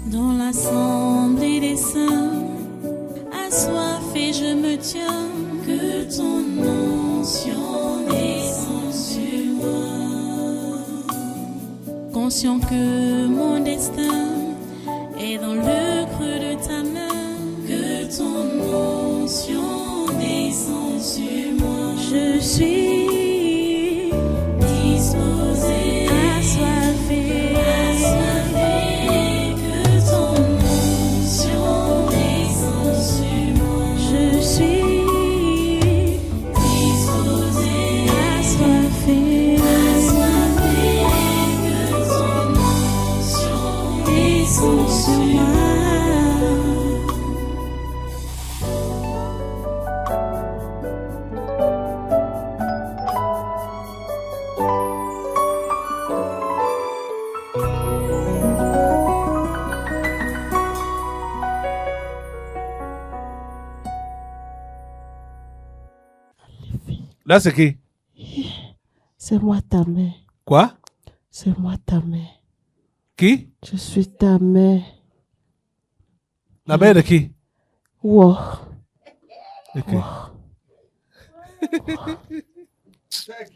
Dans l'assemblée des saints, assoiffé je me tiens, que ton onction descende sur moi. Conscient que mon destin est dans le creux de ta main, que ton onction descende sur moi. Je suis disposé, assoiffé, que ton onction descende sur moi. Je suis disposé, assoiffé, que ton onction descende sur moi. Là, c'est qui? C'est moi ta mère. Quoi? C'est moi ta mère. Qui? Je suis ta mère. La mère de qui? Wow. Ok. C'est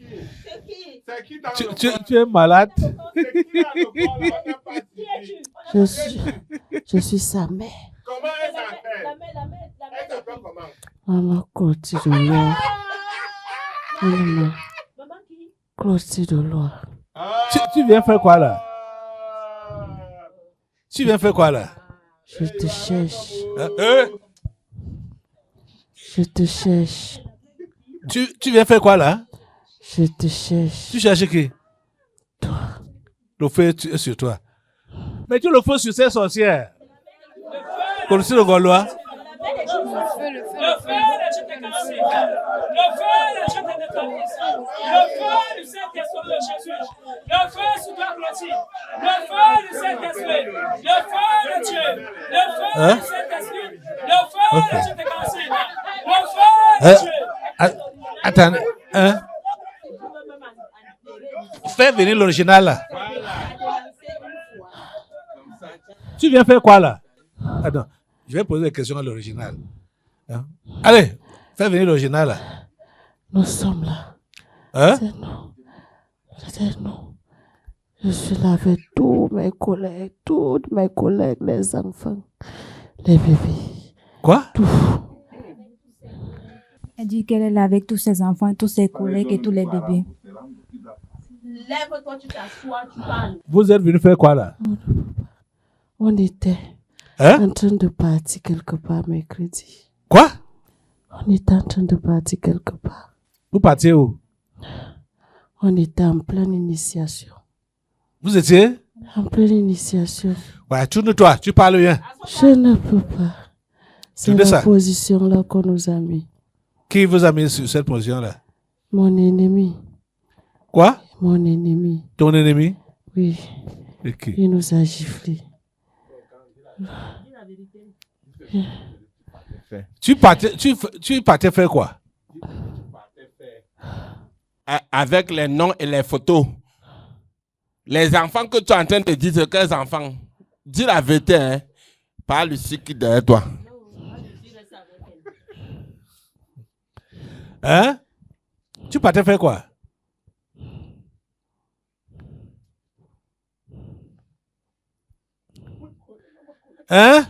qui dans le Tu es malade? C'est qui dans le corps là? On n'a pas dit. Je suis sa mère. Comment elle s'appelle? Elle s'appelle comment? Maman Clotilde de Loire. Maman Clotilde de Loire. Tu viens faire quoi là? Tu viens faire quoi là? Je te cherche. Hein? Je te cherche. Tu viens faire quoi là? Je te cherche. Tu cherches qui? Toi. Le feu est sur toi. Mais tu le fais sur ces sorcières. Comme si le Gaulois. Attends. Hein? Fais venir l'original là. Tu viens faire quoi là? Attends, je vais poser des questions à l'original. Hein? Allez, fais venir l'original là. Nous sommes là. Hein? C'est nous. Je suis là avec tous mes collègues, les enfants, les bébés. Quoi? Tout. Elle dit qu'elle est là avec tous ses enfants, tous ses collègues et tous les bébés. Lève-toi, tu t'assois, tu parles. Vous êtes venu faire quoi là? On était Hein? en train de partir quelque part mercredi. Quoi? On était en train de partir quelque part. Vous partiez où? On était en pleine initiation. Vous étiez? En pleine initiation. Ouais, tourne-toi, tu parles bien. Je ne peux pas. C'est Tu dis la ça? position là qu'on nous a mis. Qui vous a mis sur cette position là? Mon ennemi. Quoi? Mon ennemi. Ton ennemi? Oui. Ok. Il nous a giflés. Tu partais faire quoi? Avec les noms et les photos. Les enfants que tu es en train de dire, c'est quels enfants? Dis la vérité, hein. Pas Lucie qui est derrière toi. Hein? Tu partais faire quoi? Hein?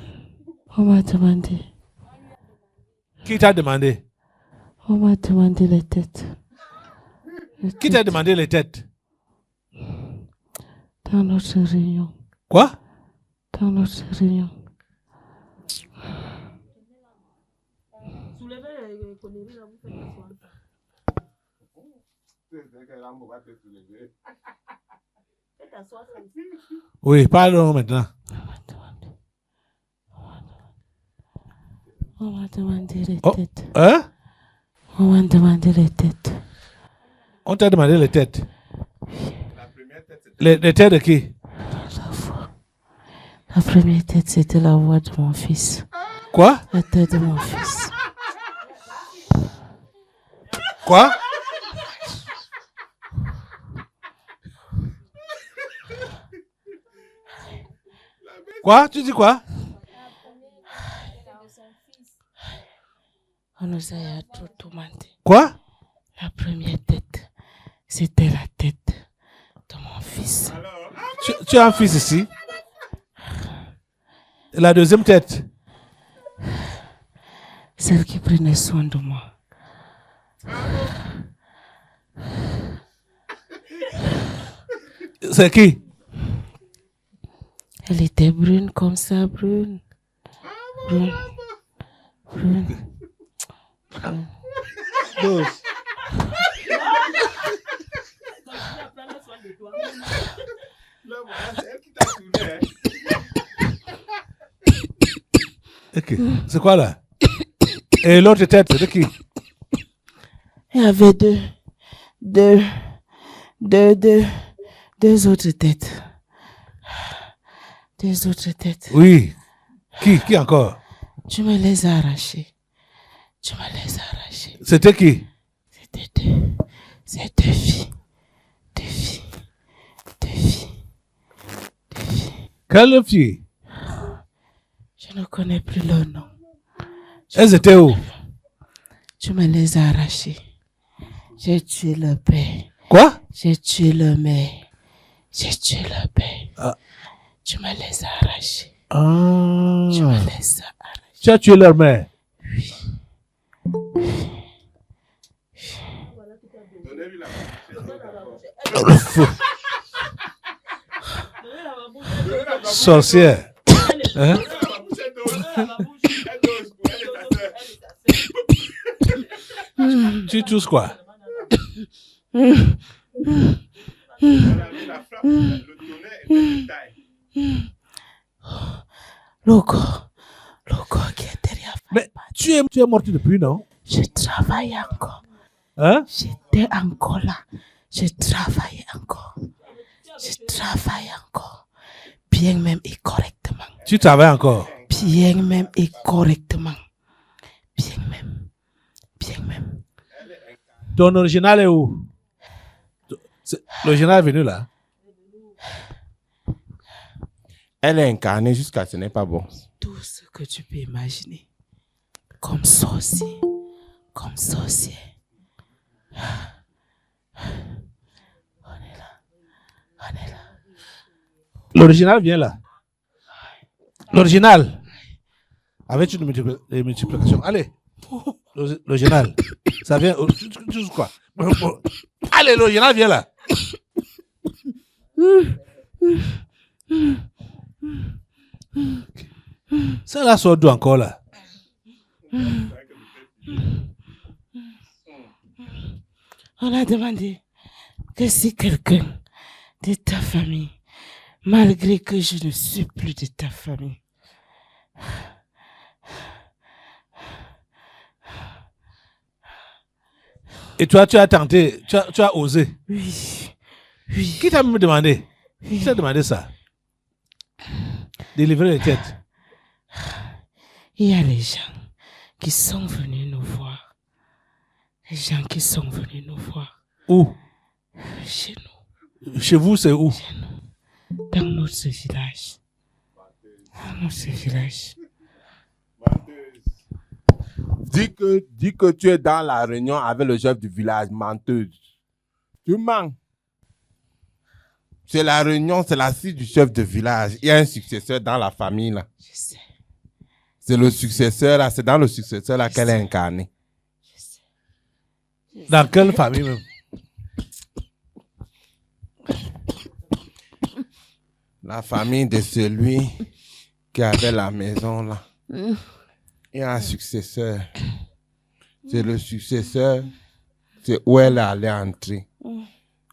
On m'a demandé. Qui t'a demandé? On m'a demandé les têtes. Qui t'a demandé les têtes? Dans notre réunion. Quoi? Dans notre réunion. Oui, parlons maintenant. On m'a demandé les Oh, têtes. hein? On m'a demandé les têtes. On t'a demandé les têtes. Les têtes de qui? La voix. La première tête, c'était la voix de mon fils. Quoi? La tête de mon fils. Quoi? Quoi? Tu dis quoi? On nous a tout tourmenté. Quoi? La première tête, c'était la tête de mon fils. Tu as un fils ici? La deuxième tête? Celle qui prenait soin de moi. C'est qui? Elle était brune comme ça, brune. Brune. Brune. Dose. Ok. C'est quoi là? Et l'autre tête, c'est de qui? Il y avait deux autres têtes. Deux autres têtes. Oui. Qui encore? Tu me les as arrachées. Tu me les as arrachées. C'était qui? C'était deux. C'est deux filles. Deux filles. Deux filles. Deux filles. Quelle fille? Je ne connais plus leur nom. Elles étaient où? Tu me les as arrachées. J'ai tué leur père. Quoi? J'ai tué leur mère. J'ai tué leur père. Ah. Tu me les as arrachées. Ah. Tu me les as arrachées. Tu as tué leur mère? Oui. Sorcière. Hein? Tu tousses quoi? Le corps qui est derrière. Mais tu es morte depuis, non? Je travaille encore. Hein? J'étais encore là. Je travaille encore. Je travaille encore. Bien même et correctement. Tu travailles encore? Bien même et correctement. Bien même. Bien même. Ton original est où? L'original est venu là. Elle est incarnée jusqu'à ce n'est pas bon. Tout ce que tu peux imaginer. Comme sorcier. Comme sorcier. On est là. On est là. L'original vient là. L'original. Avec une multiplication. Allez. L'original. Ça vient. Tu sais quoi? Allez, l'original vient là. Ça là sort d'où encore là? On a demandé que si quelqu'un de ta famille, malgré que je ne suis plus de ta famille, Et toi, tu as tenté, tu as osé. oui, oui, Qui t'a même demandé? oui. Qui t'a demandé ça? Délivrer les têtes. Il y a les gens qui sont venus nous voir. Les gens qui sont venus nous voir Où? chez nous, Chez vous, c'est où? dans notre village. Dans notre village. Dis que tu es dans la réunion avec le chef du village, menteuse. Tu mens. C'est la réunion, c'est l'assise du chef de village. Il y a un successeur dans la famille là. Je sais, C'est le successeur là, c'est dans le successeur là qu'elle est incarnée. je sais. Dans quelle famille même? La famille de celui qui avait la maison là. Il y a un successeur. C'est le successeur. C'est où elle allait entrer.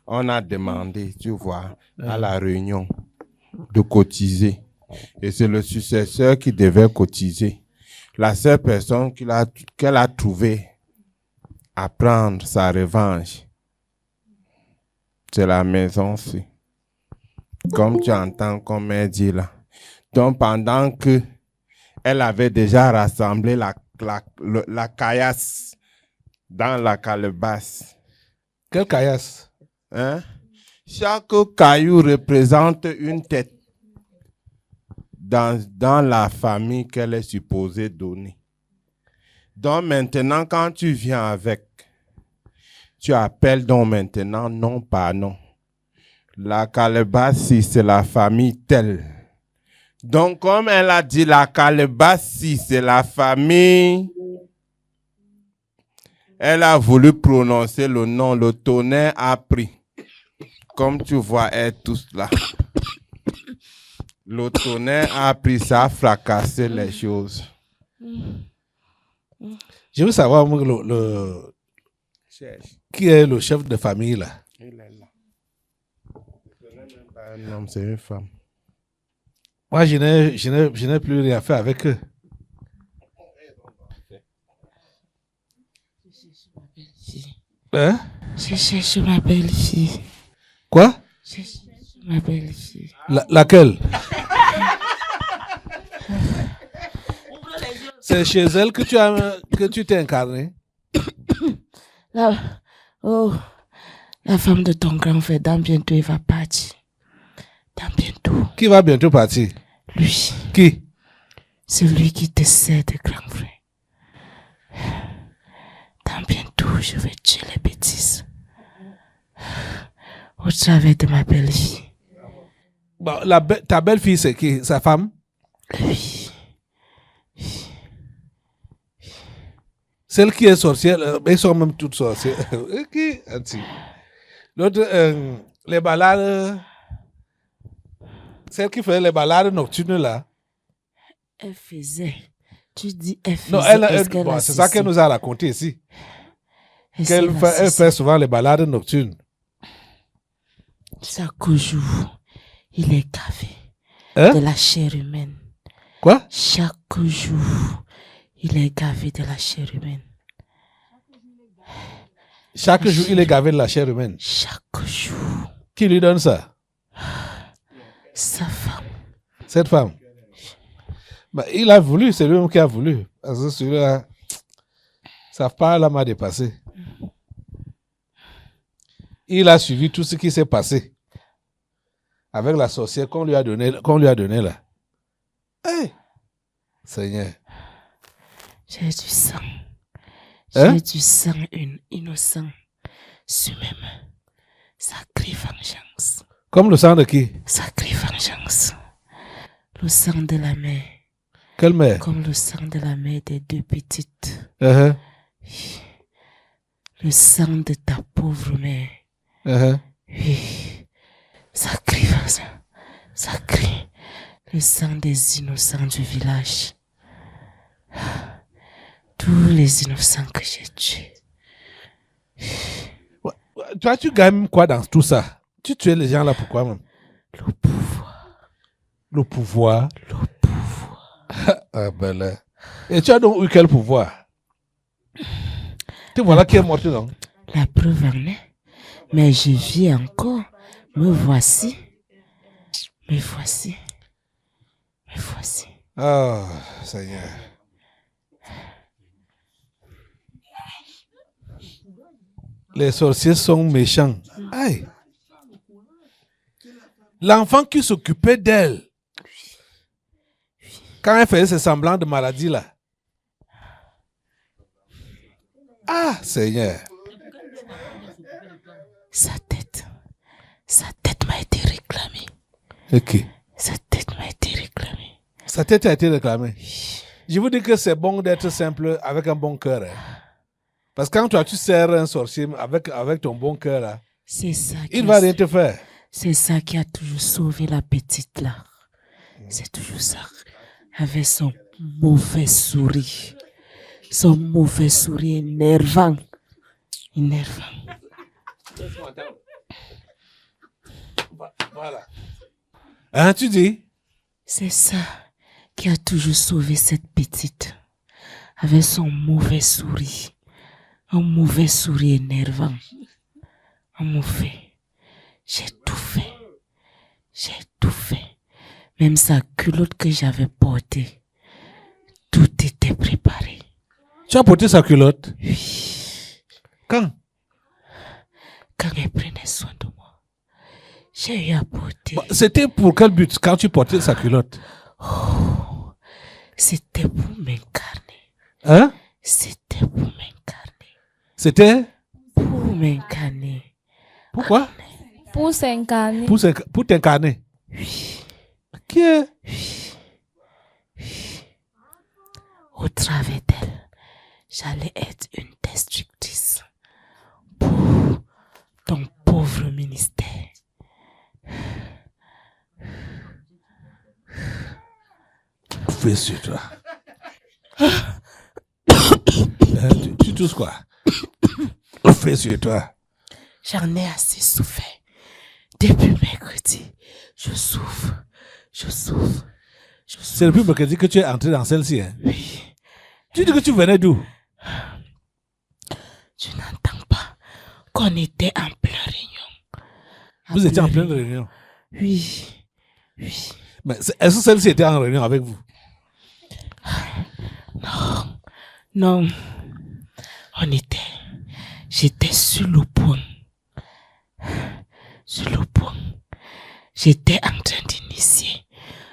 On a demandé, tu vois, à la réunion de cotiser. Et c'est le successeur qui devait cotiser. La seule personne qu'elle a trouvée à prendre sa revanche, c'est la maison-ci. Comme tu entends, comme elle dit là. Donc, pendant que elle avait déjà rassemblé la caillasse dans la calebasse. Quelle caillasse? Hein? Chaque caillou représente une tête. dans la famille qu'elle est supposée donner. Donc maintenant, quand tu viens avec, tu appelles donc maintenant nom par nom. La Calebassi, c'est la famille telle. Donc comme elle a dit, la Calebassi, c'est la famille. Elle a voulu prononcer le nom, le tonnerre a pris. Comme tu vois, elles tous là. Le tonnerre a pris, ça a fracassé les choses. Je veux savoir qui est le chef de famille là. Il est là. Ce n'est même pas un homme, c'est une femme. Moi, je n'ai plus rien fait avec eux. Hein? Je cherche ma belle-fille. Quoi? Je cherche ma belle-fille. Laquelle? C'est chez elle que tu t'es incarné? La femme de ton grand frère, dans bientôt, il va partir. Dans bientôt. Qui va bientôt partir? Lui. Qui? Celui qui te sert de grand frère. Dans bientôt, je vais tuer les bêtises. Au travers de ma belle-fille. Bon, ta belle-fille, c'est qui? Sa femme? Oui. Celle qui est sorcière, elles sont même toutes sorcières. Qui? L'autre, les balades, celle qui faisait les balades nocturnes là. Elle faisait. Tu dis elle faisait. Non, bon, c'est ça qu'elle nous a raconté ici. Elle fait souvent les balades nocturnes. Chaque jour, il est gavé Hein? de la chair humaine. Quoi? Chaque jour, il est gavé de la chair humaine. Chaque jour, il est gavé de la chair humaine. Chaque jour. Qui lui donne ça? Sa femme. Cette femme. Bah, il a voulu, c'est lui-même qui a voulu. Parce que celui-là, sa part m'a dépassé. Il a suivi tout ce qui s'est passé avec la sorcière qu'on lui a donné là. Hey! Seigneur. J'ai du sang. Hein? J'ai du sang innocent sur mes mains. Sacrée vengeance. Comme le sang de qui? Sacrée vengeance. Le sang de la mère. Quelle mère? Comme le sang de la mère des deux petites. Uh-huh. Le sang de ta pauvre mère. Uh-huh. Oui. Sacré vengeance. Sacré. Le sang des innocents du village. Tous les innocents que j'ai tués. Toi, tu gagnes quoi dans tout ça? Tu tues les gens là, pourquoi même? Le pouvoir. Le pouvoir. Le pouvoir. Ah ben là. Et tu as donc eu quel pouvoir? Tu voilà qui est mort, non? La preuve en est. Mais je vis encore. Me voici. Me voici. Me voici. Ah, Seigneur. Les sorciers sont méchants. Aïe. L'enfant qui s'occupait d'elle, quand elle faisait ce semblant de maladie là. Ah, Seigneur. Sa tête m'a été réclamée. Ok. Sa tête m'a été réclamée. Sa tête a été réclamée. Je vous dis que c'est bon d'être simple avec un bon cœur. Hein. Parce que quand toi tu sers un sorcier avec ton bon cœur là, C'est ça il va rien te faire. C'est ça qui a toujours sauvé la petite là. C'est toujours ça. Avec son mauvais sourire. Son mauvais sourire énervant. Énervant. Voilà. Hein, tu dis? C'est ça qui a toujours sauvé cette petite. Avec son mauvais sourire. Un mauvais sourire énervant. Un mauvais. J'ai tout fait. J'ai tout fait. Même sa culotte que j'avais portée. Tout était préparé. Tu as porté sa culotte? Oui. Quand? Quand elle prenait soin de moi. J'ai eu à porter. C'était pour quel but quand tu portais sa culotte? Oh, c'était pour m'incarner. Hein? C'était pour m'incarner. C'était? Pour m'incarner. Pourquoi? Pour s'incarner. Pour t'incarner. Oui, Qui est? au travers d'elle, j'allais être une destructrice pour ton pauvre ministère. Fais sur toi. Tu tousses quoi? Fais sur toi. J'en ai assez souffert. Depuis mercredi, je souffre. C'est depuis mercredi que tu es entré dans celle-ci. Hein? Oui, Tu dis que tu venais d'où? tu n'entends pas qu'on était en pleine réunion. Vous étiez en pleine réunion. Oui. Mais est-ce que celle-ci était en réunion avec vous? Non. J'étais sur le point. J'étais en train d'initier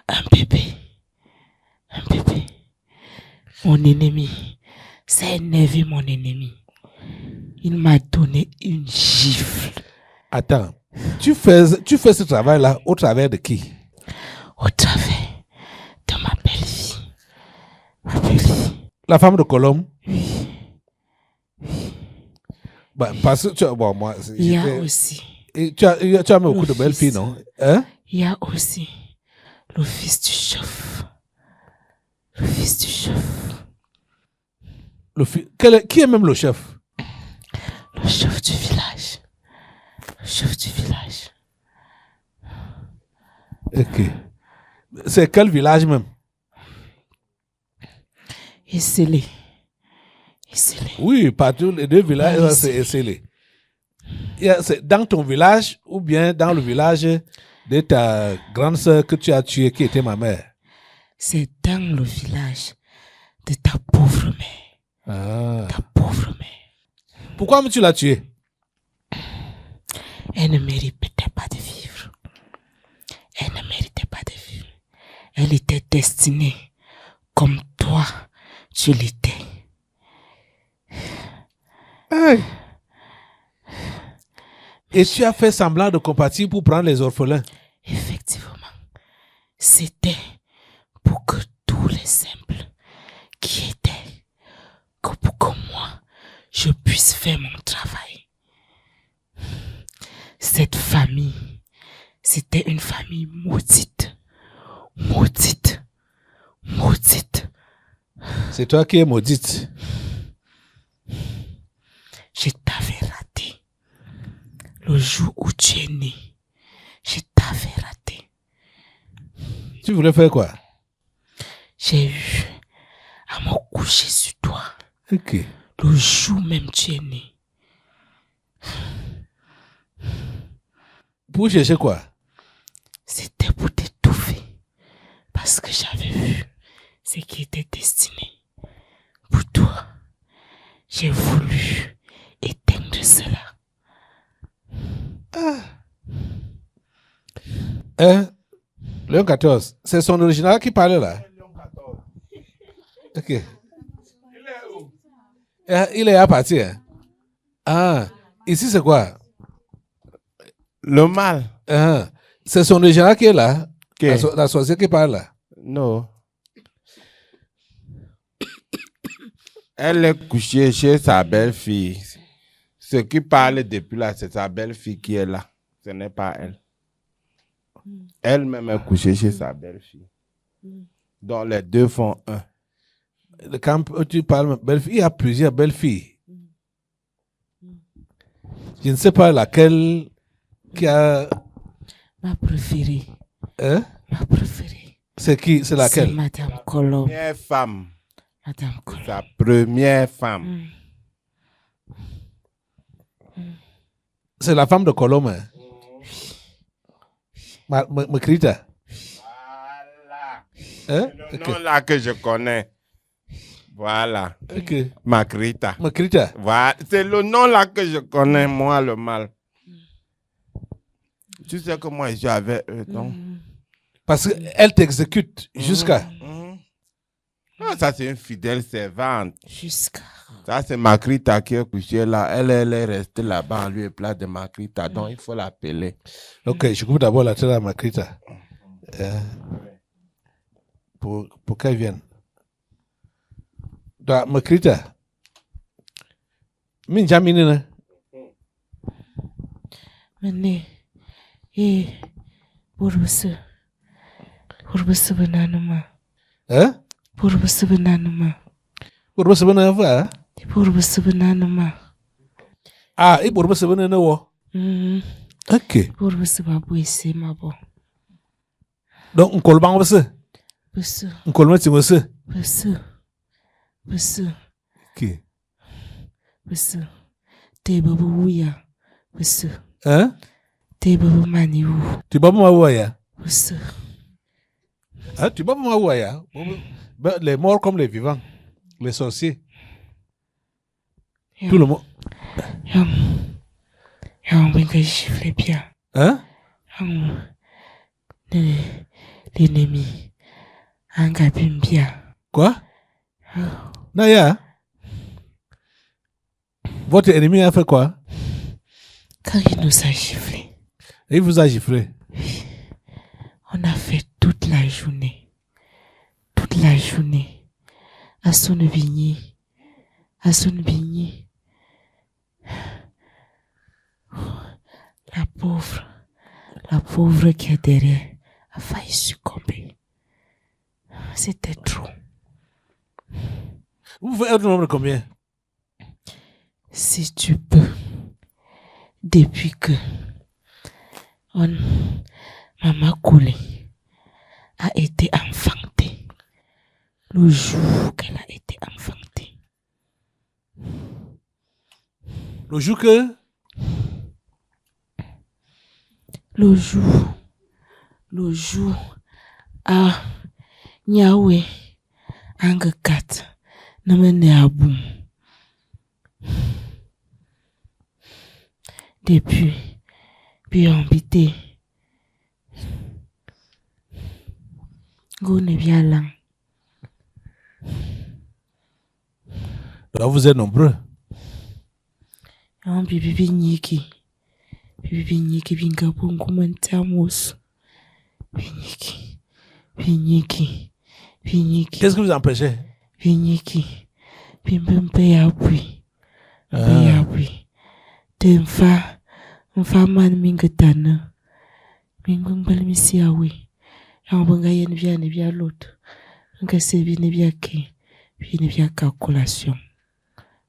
un bébé. Mon ennemi s'est énervé, mon ennemi. Il m'a donné une gifle. Attends, tu fais ce travail-là au travers de qui? Au travers de ma belle-fille. Ma belle-fille. La femme de Colombe? Oui. Bah, parce que tu as, bon, moi, Il y a aussi. et tu as mis beaucoup de belles filles, non? Hein? Il y a aussi le fils du chef. Qui est même le chef? Le chef du village. Ok. C'est quel village même? Esselé. Oui, partout, les deux villages, Oui, c'est Esselé. C'est dans ton village ou bien dans le village de ta grande sœur que tu as tuée, qui était ma mère? C'est dans le village de ta pauvre mère. Ah. Ta pauvre mère. Pourquoi tu l'as tuée? Elle ne méritait pas de vivre. Elle était destinée comme toi, tu l'étais. Hey. Et tu as fait semblant de compatir pour prendre les orphelins. Effectivement, c'était pour que tous les simples qui étaient, que pour que moi, je puisse faire mon travail. Cette famille, c'était une famille maudite. C'est toi qui es maudite. Je t'avais raté. Le jour où tu es né, je t'avais raté. Tu voulais faire quoi? J'ai eu à me coucher sur toi. Ok. Le jour même tu es né. Pour chercher quoi? C'était pour t'étouffer. Parce que j'avais vu ce qui était destiné pour toi. J'ai voulu éteindre cela. Léon 14, c'est son original qui parle là? Ok. Il est à partir. Hein? Ah, ici c'est quoi? Le mal. C'est son original qui est là? Ok. La sorcière qui parle là? Non. Elle est couchée chez sa belle-fille. Ce qui parle depuis là, c'est sa belle-fille qui est là. Ce n'est pas elle. Elle-même est couchée chez sa belle-fille. Donc les deux font un. Quand tu parles belle-fille, il y a plusieurs belles-filles. Je ne sais pas laquelle qui a... Ma préférée. Hein? Ma préférée. C'est qui? C'est C'est laquelle? Madame Colombe. Première femme. Madame Colombe. Sa première femme. C'est la femme de Colombe. Hein? Makrita. Voilà. Hein? C'est le Ok. nom là que je connais. Voilà. Ok. Makrita. Makrita. Voilà. C'est le nom là que je connais, moi, le mal. Tu sais que moi, je suis avec eux, donc. Parce qu'elle t'exécute jusqu'à... Ah, ça, c'est une fidèle servante. Jusqu'à. Ça, c'est Makrita qui est couchée là. Elle est restée là-bas en lieu et place de Makrita. Donc, il faut l'appeler. Ok, je coupe d'abord la tête à Makrita. Pour qu'elle vienne. Donc, Makrita. Min jamine na. Mene. Burbusu bananuma. Hein? Burbusu bananuma. Pour se bonne avoir. Burbusu bananuma. Ah, et pour se bonne na wo. Ok. Burbusu babu ese mabo. Donc on colle bang se. Busu. On colle meti se. Busu. Ok. Busu. Te babu wuya. Busu. Hein? Te babu mani wu. Tu vas pas voir ya. Busu. Hein? Tu vas pas voir ya. Les morts comme les vivants. Les sorciers. Tout le monde. Yang benga gifle bien. Hein? L'ennemi. Anga bien. Quoi? Naya? Votre ennemi a fait quoi? Quand il nous a giflé, Il vous a giflé. on a fait toute la journée. Toute la journée. À son vigné. À son vigné. La pauvre qui est derrière a failli succomber. C'était trop. Vous faites un nombre de combien? Si tu peux, depuis que Maman Koulé a été enfantée, le jour qu'elle a été enfantée, Le jour que... le jour à Niawe, Angakat, Namene Aboum. Depuis, puis habité. Gone bien là. Là, vous êtes nombreux. Un bibi nyiki. Bibi nyiki binga bongo mantamos. Binyiki. Qu'est-ce que vous empêchez? Binyiki. Bimbembe yapui. Yapui. Temfa. Mfa man mingetana. Mingumbal misiawe. Yang banga yen via ne via l'autre. Nga se vi ne via ke. Vi ne via calculation.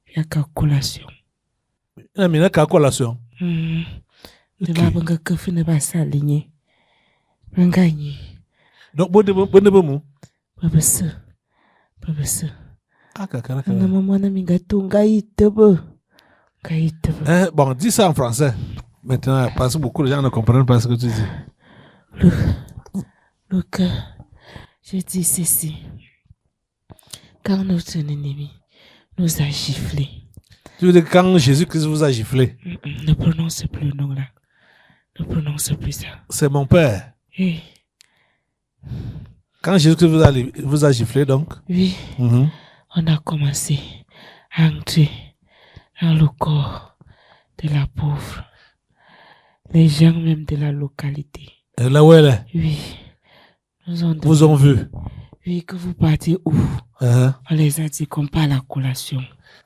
Via calculation. Il y a une calculation. Ne va banga kafi ne va s'aligner. Banga nyi. Donc, bonne. Babese. Ah, kakara. Nga maman na mingatunga itebe. Bon, dis ça en français. Maintenant, parce que beaucoup de gens ne comprennent pas ce que tu dis. Luc, je dis ceci. Quand notre ennemi nous a giflé. Tu veux dire quand Jésus-Christ vous a giflé? Ne prononce plus le nom là. Ne prononce plus ça. C'est mon père. Oui. Quand Jésus-Christ vous a giflé, donc? Oui. On a commencé à entrer dans le corps de la pauvre. Les gens même de la localité. Et là où elle est? Oui. Vous ont vu? Oui, que vous partez où? On les a dit qu'on parle à la collation.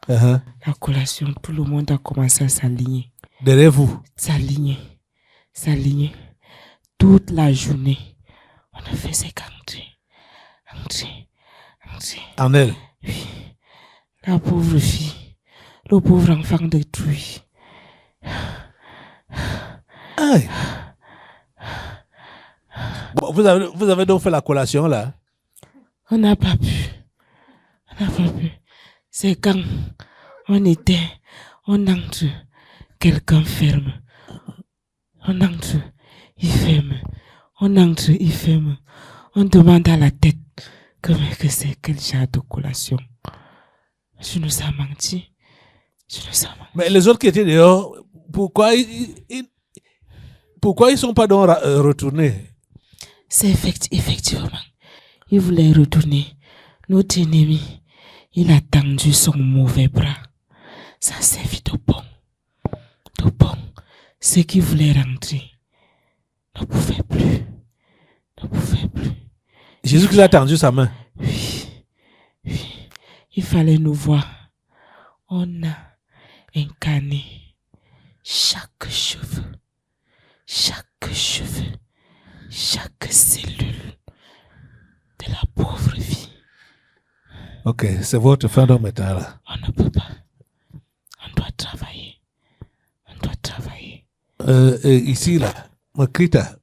La collation, tout le monde a commencé à s'aligner. Derrière vous? S'aligner. Toute la journée, on a fait ces qu'entrer. En elle? Oui. La pauvre fille, le pauvre enfant détruit. Aïe. Bon, vous avez donc fait la collation là? On n'a pas pu. C'est quand on entre, quelqu'un ferme. On entre, il ferme. On demande à la tête que c'est quel genre de collation. Je nous ai menti. Mais les autres qui étaient dehors, pourquoi ils sont pas donc retournés? C'est effectivement. Il voulait retourner. Notre ennemi, il a tendu son mauvais bras. Ça servit de bon. De bon. Ceux qui voulaient rentrer ne pouvaient plus. Ne pouvaient plus. Jésus-Christ a tendu sa main. Oui. Oui. Il fallait nous voir. On a incarné chaque cheveu, chaque cellule de la pauvre vie. Ok, c'est votre fin d'homme maintenant là. On ne peut pas. On doit travailler. On doit travailler. Ici là, Makrita,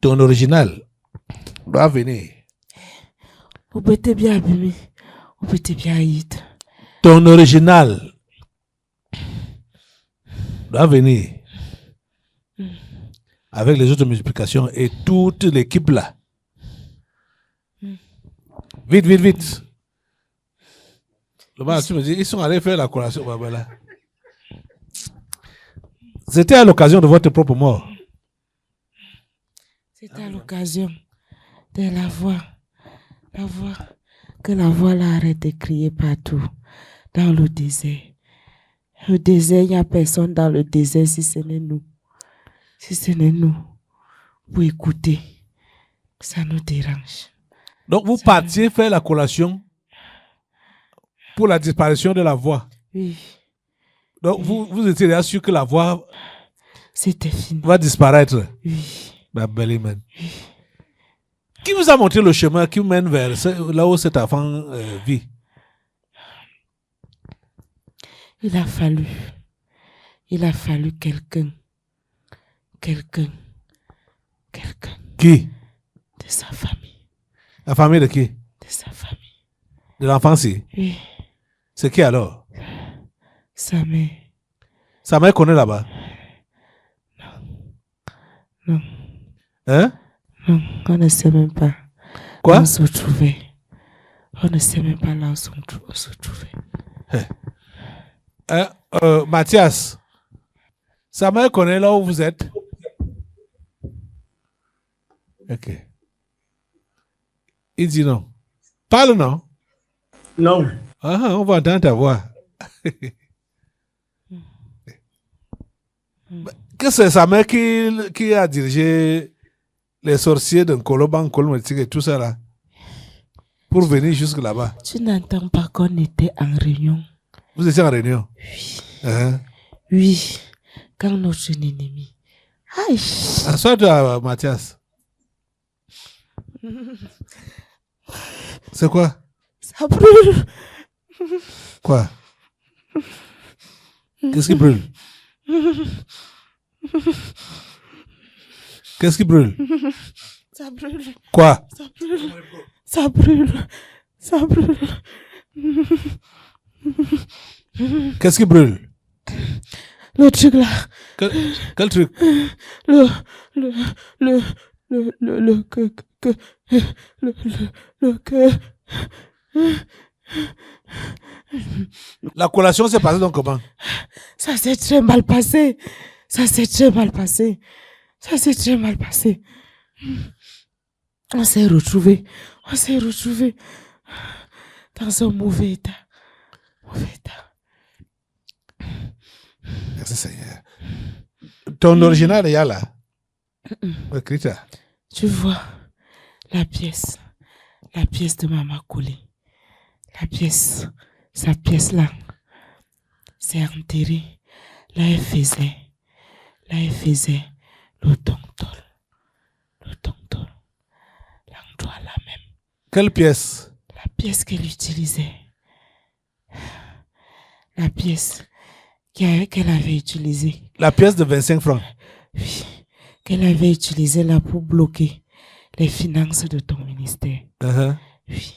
ton original doit venir. Vous êtes bien abîmé. Vous êtes bien haït. Ton original doit venir avec les autres multiplications et toute l'équipe là. Vite, vite, vite. Le bas, tu me dis, ils sont allés faire la collation. Là. C'était à l'occasion de votre propre mort. C'était à l'occasion de la voix. La voix. Que la voix là arrête de crier partout. Dans le désert. Le désert, il n'y a personne dans le désert si ce n'est nous. Si ce n'est nous. Pour écouter. Ça nous dérange. Donc vous partiez faire la collation pour la disparition de la voix. Oui. Donc vous étiez déjà sûr que la voix C'était fini. va disparaître. Oui. Bah, belle man. Qui vous a montré le chemin qui mène vers là où cet enfant vit? Il a fallu quelqu'un. Qui? De sa famille. La famille de qui? De sa famille. De l'enfant-ci? Oui. C'est qui alors? Sa mère. Sa mère connaît là-bas? Non. Hein? Non, on ne sait même pas. Quoi? Où on se trouvait. On ne sait même pas là où on se trouvait. Mathias, sa mère connaît là où vous êtes? Ok. Il dit non. Parle non? Non. Ah, on va entendre ta voix. Que c'est sa mère qui a dirigé les sorciers de Nkoloban, Nkolometik et tout ça là pour venir jusque là-bas. Tu n'entends pas qu'on était en réunion? Vous étiez en réunion? Oui. Oui. Quand notre ennemi. Aïe. Assois-toi, Mathias. C'est quoi? Ça brûle. Quoi? Qu'est-ce qui brûle? Qu'est-ce qui brûle? Ça brûle. Quoi? Ça brûle. Ça brûle. Ça brûle. Qu'est-ce qui brûle? Le truc là. Quel truc? La collation s'est passée donc comment? Ça s'est très mal passé. Ça s'est très mal passé. Ça s'est très mal passé. On s'est retrouvés. On s'est retrouvés dans un mauvais état. Mauvais état. Merci Seigneur. Ton original est là. Écrita. Tu vois la pièce de Maman Collé. La pièce, sa pièce là, c'est enterré. Là, elle faisait le tontol. Le tontol. L'endroit là même. Quelle pièce? La pièce qu'elle utilisait. La pièce qu'elle avait utilisée. La pièce de 25 francs. Oui. Qu'elle avait utilisée là pour bloquer les finances de ton ministère. Oui.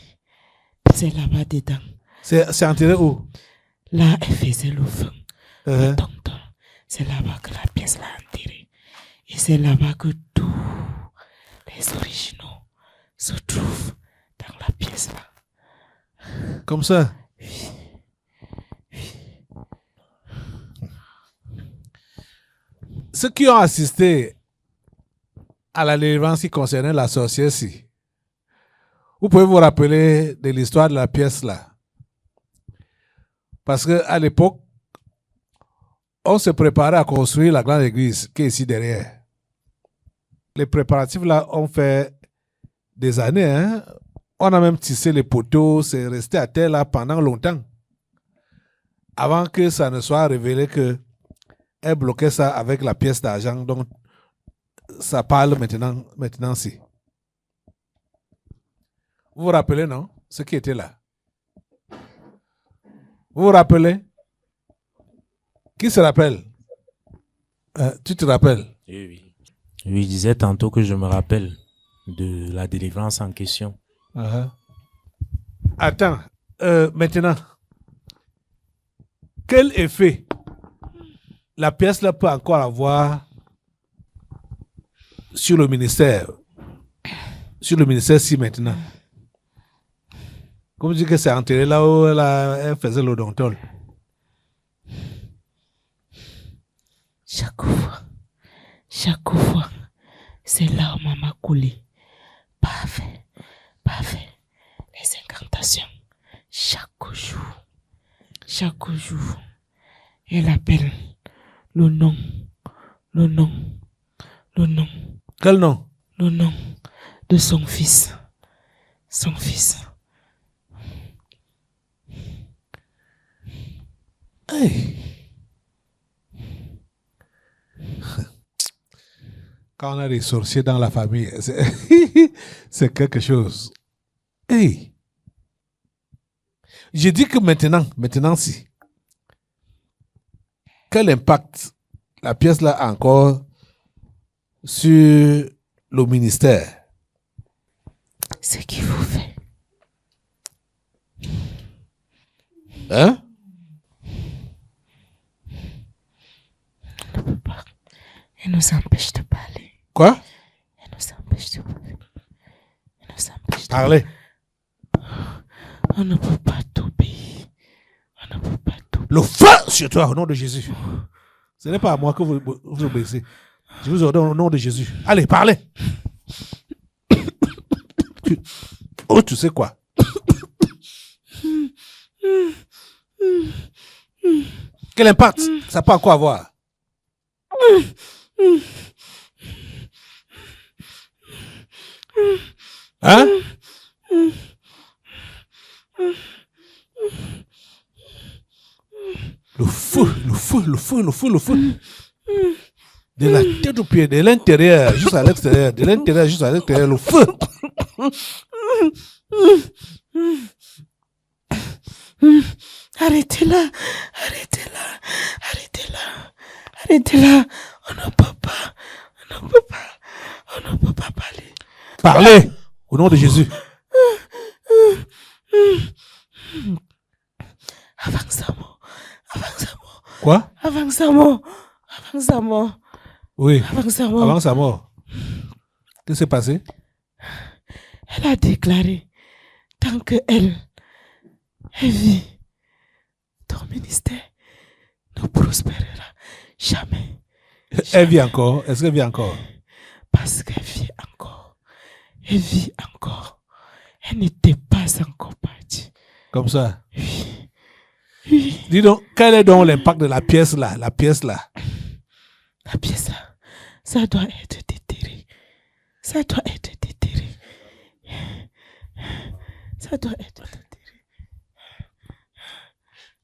C'est là-bas dedans. C'est enterré où? Là, elle faisait le feu. Le tonton. C'est là-bas que la pièce l'a enterrée. Et c'est là-bas que tous les originaux se trouvent dans la pièce là. Comme ça? Oui. Ceux qui ont assisté à la délivrance qui concernait la sorcière-ci. Vous pouvez vous rappeler de l'histoire de la pièce là. Parce qu'à l'époque, on se préparait à construire la grande église qui est ici derrière. Les préparatifs là ont fait des années. Hein? On a même tissé les poteaux, c'est resté à terre là pendant longtemps. Avant que ça ne soit révélé que elle bloquait ça avec la pièce d'argent dont ça parle maintenant-ci. Vous vous rappelez, non? Ce qui était là. Vous vous rappelez? Qui se rappelle? Tu te rappelles? Oui. Oui, il disait tantôt que je me rappelle de la délivrance en question. Attends, maintenant, quel effet la pièce là peut encore avoir sur le ministère? Sur le ministère si maintenant. Comme je dis que c'est enterré là où elle faisait l'odontole. Chaque fois, c'est là où maman coulé. Parfait. Les incantations. Chaque jour, elle appelle le nom. Quel nom? Le nom de son fils. Hey. Quand on a des sorciers dans la famille, c'est quelque chose. Hey. J'ai dit que maintenant si. Quel impact la pièce là a encore sur le ministère? Ce qu'il vous fait. Hein? Ne peut pas. Elle nous empêche de parler. Quoi? Elle nous empêche de parler. Parlez. On ne peut pas t'obéir. Le feu sur toi au nom de Jésus. Ce n'est pas à moi que vous obéissez. Je vous ordonne au nom de Jésus. Allez, parlez. Tu sais quoi? Quel impact ça peut encore avoir? Hein? Le feu. De la tête aux pieds, de l'intérieur jusqu'à l'extérieur, le feu. Arrêtez-la. On ne peut pas parler. Parlez au nom de Jésus. Avance à mort. Quoi? Avance à mort. Oui. Avance à mort. Avant sa mort. Qu'est-ce qui s'est passé? Elle a déclaré, tant que elle vit, ton ministère ne prospérera jamais. Elle vit encore? Est-ce qu'elle vit encore? Parce qu'elle vit encore. Elle vit encore. Elle n'était pas encore partie. Comme ça? Oui. Dis donc, quel est donc l'impact de la pièce là? La pièce là, ça doit être déterré.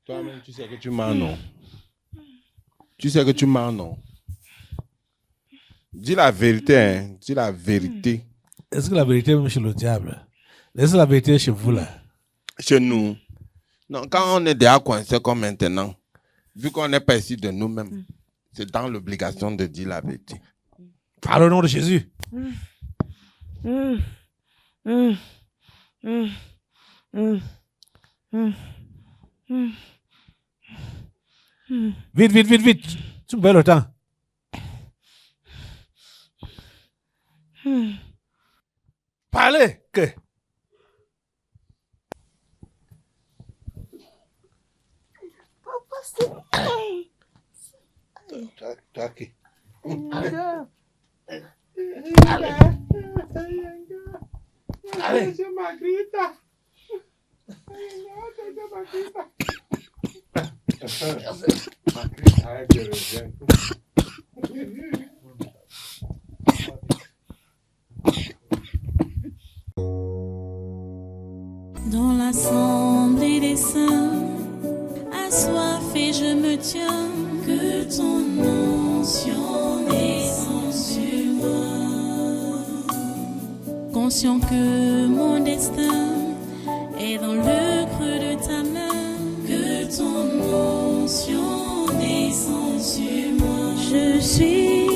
Toi-même, tu sais que tu mens, non? Tu sais que tu mens, non? Dis la vérité, hein? Dis la vérité. Est-ce que la vérité est même chez le diable? Est-ce que la vérité est chez vous là? Chez nous. Non, quand on est déjà coincé comme maintenant, vu qu'on n'est pas ici de nous-mêmes, c'est dans l'obligation de dire la vérité. Parle au nom de Jésus. Vite. Tu me perds le temps. Parlez. Que? Allez. Dans l'assemblée des saints, assoiffé je me tiens, que ton onction descende sur moi. Conscient que mon destin est dans le creux de ta main, que ton onction descende sur moi. Je suis